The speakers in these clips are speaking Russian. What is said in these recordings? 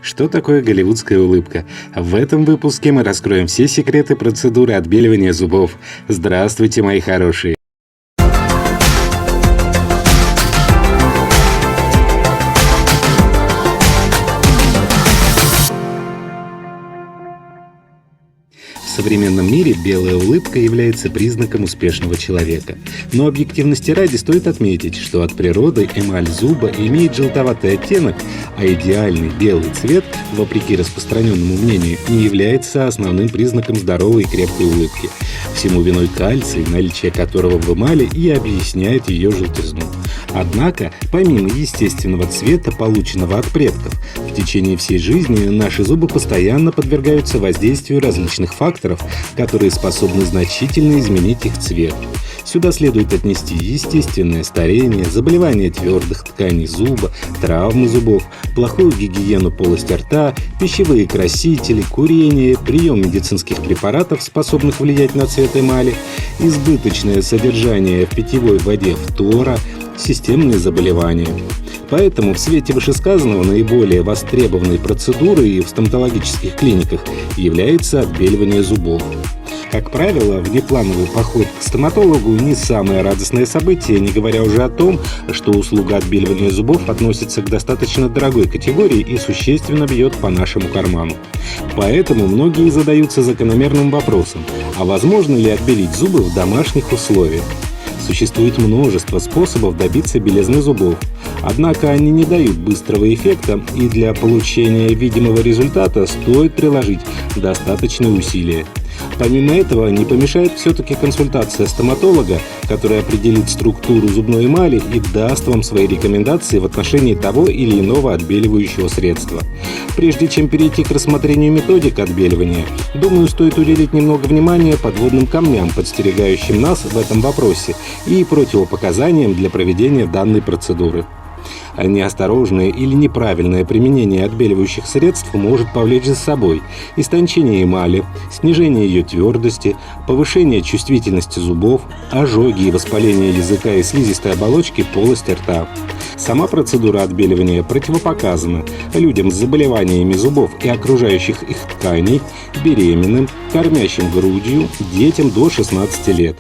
Что такое голливудская улыбка? В этом выпуске мы раскроем все секреты процедуры отбеливания зубов. Здравствуйте, мои хорошие! В современном мире белая улыбка является признаком успешного человека. Но объективности ради стоит отметить, что от природы эмаль зуба имеет желтоватый оттенок, а идеальный белый цвет, вопреки распространенному мнению, не является основным признаком здоровой и крепкой улыбки. Всему виной кальций, наличие которого в эмали и объясняет ее желтизну. Однако, помимо естественного цвета, полученного от предков, в течение всей жизни наши зубы постоянно подвергаются воздействию различных факторов, которые способны значительно изменить их цвет. Сюда следует отнести естественное старение, заболевания твердых тканей зуба, травмы зубов, плохую гигиену полости рта, пищевые красители, курение, прием медицинских препаратов, способных влиять на цвет эмали, избыточное содержание в питьевой воде фтора, системные заболевания. Поэтому в свете вышесказанного наиболее востребованной процедурой в стоматологических клиниках является отбеливание зубов. Как правило, внеплановый поход к стоматологу не самое радостное событие, не говоря уже о том, что услуга отбеливания зубов относится к достаточно дорогой категории и существенно бьет по нашему карману. Поэтому многие задаются закономерным вопросом: а возможно ли отбелить зубы в домашних условиях? Существует множество способов добиться белизны зубов, однако они не дают быстрого эффекта, и для получения видимого результата стоит приложить достаточные усилия. Помимо этого, не помешает все-таки консультация стоматолога, который определит структуру зубной эмали и даст вам свои рекомендации в отношении того или иного отбеливающего средства. Прежде чем перейти к рассмотрению методик отбеливания, думаю, стоит уделить немного внимания подводным камням, подстерегающим нас в этом вопросе, и противопоказаниям для проведения данной процедуры. Неосторожное или неправильное применение отбеливающих средств может повлечь за собой истончение эмали, снижение ее твердости, повышение чувствительности зубов, ожоги и воспаление языка и слизистой оболочки полости рта. Сама процедура отбеливания противопоказана людям с заболеваниями зубов и окружающих их тканей, беременным, кормящим грудью, детям до 16 лет.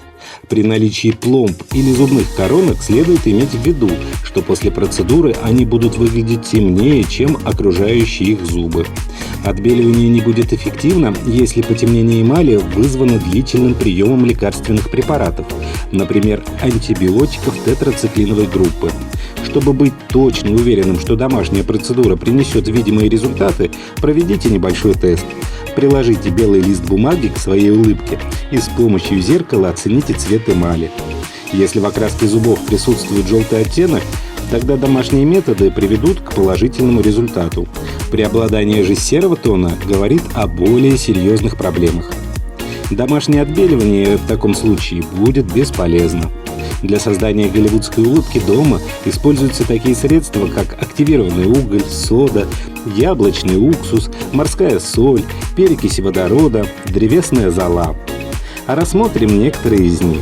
При наличии пломб или зубных коронок следует иметь в виду, что после процедуры они будут выглядеть темнее, чем окружающие их зубы. Отбеливание не будет эффективно, если потемнение эмали вызвано длительным приемом лекарственных препаратов, например, антибиотиков тетрациклиновой группы. Чтобы быть точно уверенным, что домашняя процедура принесет видимые результаты, проведите небольшой тест. Приложите белый лист бумаги к своей улыбке и с помощью зеркала оцените цвет эмали. Если в окраске зубов присутствует желтый оттенок, тогда домашние методы приведут к положительному результату. Преобладание же серого тона говорит о более серьезных проблемах. Домашнее отбеливание в таком случае будет бесполезно. Для создания голливудской улыбки дома используются такие средства, как активированный уголь, сода, яблочный уксус, морская соль, перекись водорода, древесная зола. А рассмотрим некоторые из них.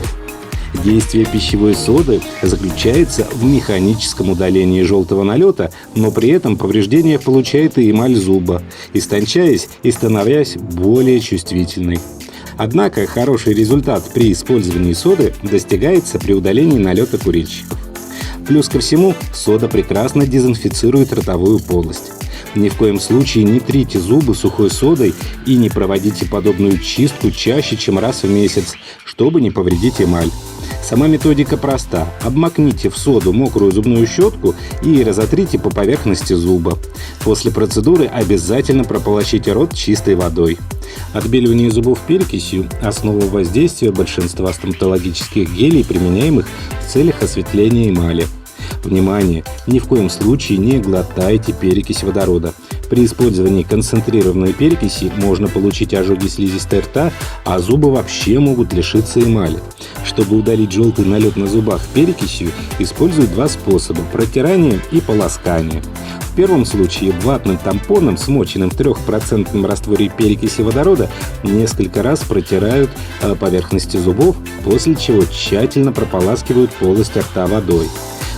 Действие пищевой соды заключается в механическом удалении желтого налета, но при этом повреждение получает и эмаль зуба, истончаясь и становясь более чувствительной. Однако хороший результат при использовании соды достигается при удалении налета курильщиков. Плюс ко всему, сода прекрасно дезинфицирует ротовую полость. Ни в коем случае не трите зубы сухой содой и не проводите подобную чистку чаще, чем раз в месяц, чтобы не повредить эмаль. Сама методика проста. Обмакните в соду мокрую зубную щетку и разотрите по поверхности зуба. После процедуры обязательно прополощите рот чистой водой. Отбеливание зубов перекисью – основа воздействия большинства стоматологических гелей, применяемых в целях осветления эмали. Внимание! Ни в коем случае не глотайте перекись водорода. При использовании концентрированной перекиси можно получить ожоги слизистой рта, а зубы вообще могут лишиться эмали. Чтобы удалить желтый налет на зубах перекисью, используют два способа – протирание и полоскание. В первом случае ватным тампоном, смоченным в 3% растворе перекиси водорода, несколько раз протирают поверхности зубов, после чего тщательно прополаскивают полость рта водой.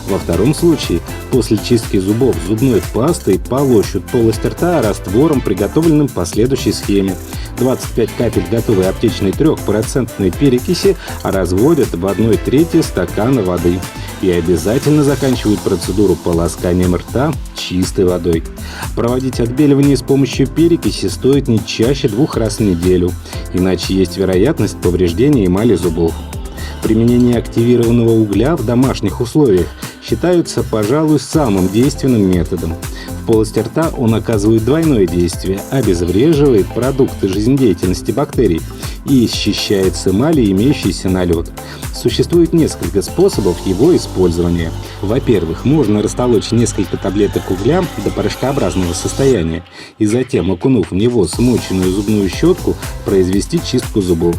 Во втором случае, после чистки зубов зубной пастой полощут полость рта раствором, приготовленным по следующей схеме. 25 капель готовой аптечной 3% перекиси разводят в 1/3 стакана воды. И обязательно заканчивают процедуру полосканием рта чистой водой. Проводить отбеливание с помощью перекиси стоит не чаще 2 раз в неделю, иначе есть вероятность повреждения эмали зубов. Применение активированного угля в домашних условиях считается, пожалуй, самым действенным методом. В полости рта он оказывает двойное действие, обезвреживает продукты жизнедеятельности бактерий и счищает с эмали имеющийся налет. Существует несколько способов его использования. Во-первых, можно растолочь несколько таблеток угля до порошкообразного состояния и затем, окунув в него смоченную зубную щетку, произвести чистку зубов.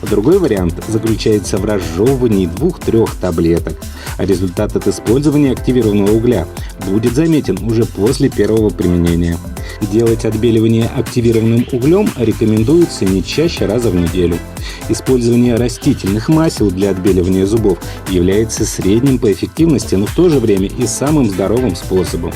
Другой вариант заключается в разжевывании 2-3 таблеток. Результат от использования активированного угля будет заметен уже после первого применения. Делать отбеливание активированным углем рекомендуется не чаще раза в неделю. Использование растительных масел для отбеливания зубов является средним по эффективности, но в то же время и самым здоровым способом.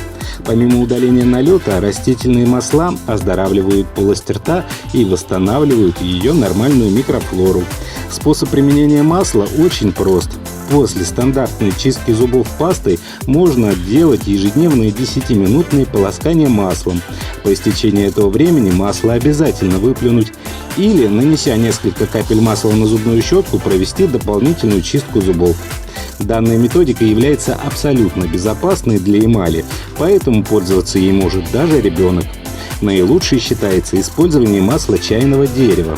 Помимо удаления налета, растительные масла оздоравливают полость рта и восстанавливают ее нормальную микрофлору. Способ применения масла очень прост. После стандартной чистки зубов пастой можно делать ежедневные 10-минутные полоскания маслом. По истечении этого времени масло обязательно выплюнуть или, нанеся несколько капель масла на зубную щетку, провести дополнительную чистку зубов. Данная методика является абсолютно безопасной для эмали, поэтому пользоваться ей может даже ребенок. Наилучшей считается использование масла чайного дерева,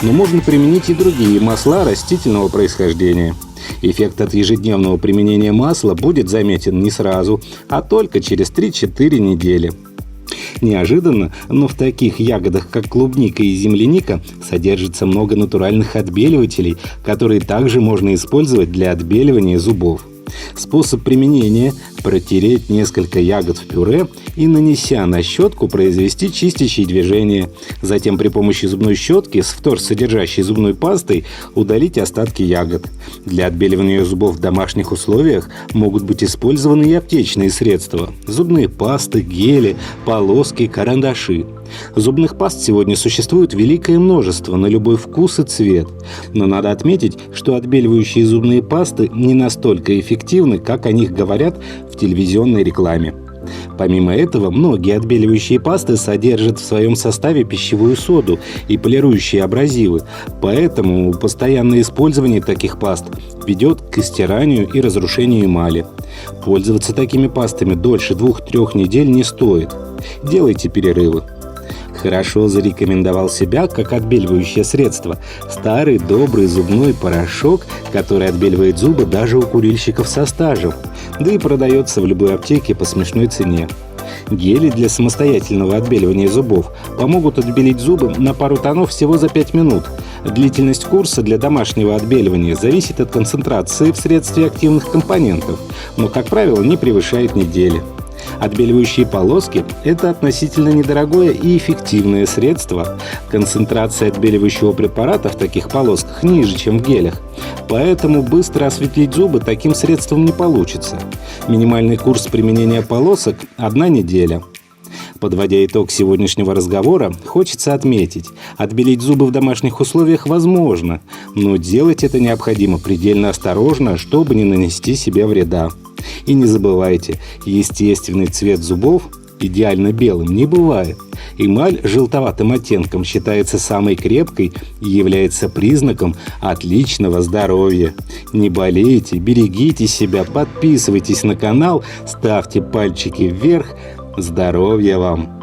но можно применить и другие масла растительного происхождения. Эффект от ежедневного применения масла будет заметен не сразу, а только через 3-4 недели. Неожиданно, но в таких ягодах, как клубника и земляника, содержится много натуральных отбеливателей, которые также можно использовать для отбеливания зубов. Способ применения – протереть несколько ягод в пюре и, нанеся на щетку, произвести чистящие движения. Затем при помощи зубной щетки с вторсодержащей зубной пастой удалить остатки ягод. Для отбеливания зубов в домашних условиях могут быть использованы и аптечные средства – зубные пасты, гели, полоски, карандаши. Зубных паст сегодня существует великое множество на любой вкус и цвет. Но надо отметить, что отбеливающие зубные пасты не настолько эффективны, как о них говорят в телевизионной рекламе. Помимо этого, многие отбеливающие пасты содержат в своем составе пищевую соду и полирующие абразивы, поэтому постоянное использование таких паст ведет к истиранию и разрушению эмали. Пользоваться такими пастами дольше 2-3 недель не стоит. Делайте перерывы. Хорошо зарекомендовал себя как отбеливающее средство старый добрый зубной порошок, который отбеливает зубы даже у курильщиков со стажем, да и продается в любой аптеке по смешной цене. Гели для самостоятельного отбеливания зубов помогут отбелить зубы на пару тонов всего за 5 минут. Длительность курса для домашнего отбеливания зависит от концентрации в средстве активных компонентов, но, как правило, не превышает недели. Отбеливающие полоски – это относительно недорогое и эффективное средство. Концентрация отбеливающего препарата в таких полосках ниже, чем в гелях. Поэтому быстро осветлить зубы таким средством не получится. Минимальный курс применения полосок – 1 неделя. Подводя итог сегодняшнего разговора, хочется отметить, отбелить зубы в домашних условиях возможно, но делать это необходимо предельно осторожно, чтобы не нанести себе вреда. И не забывайте, естественный цвет зубов идеально белым не бывает. Эмаль желтоватым оттенком считается самой крепкой и является признаком отличного здоровья. Не болейте, берегите себя, подписывайтесь на канал, ставьте пальчики вверх. Здоровья вам!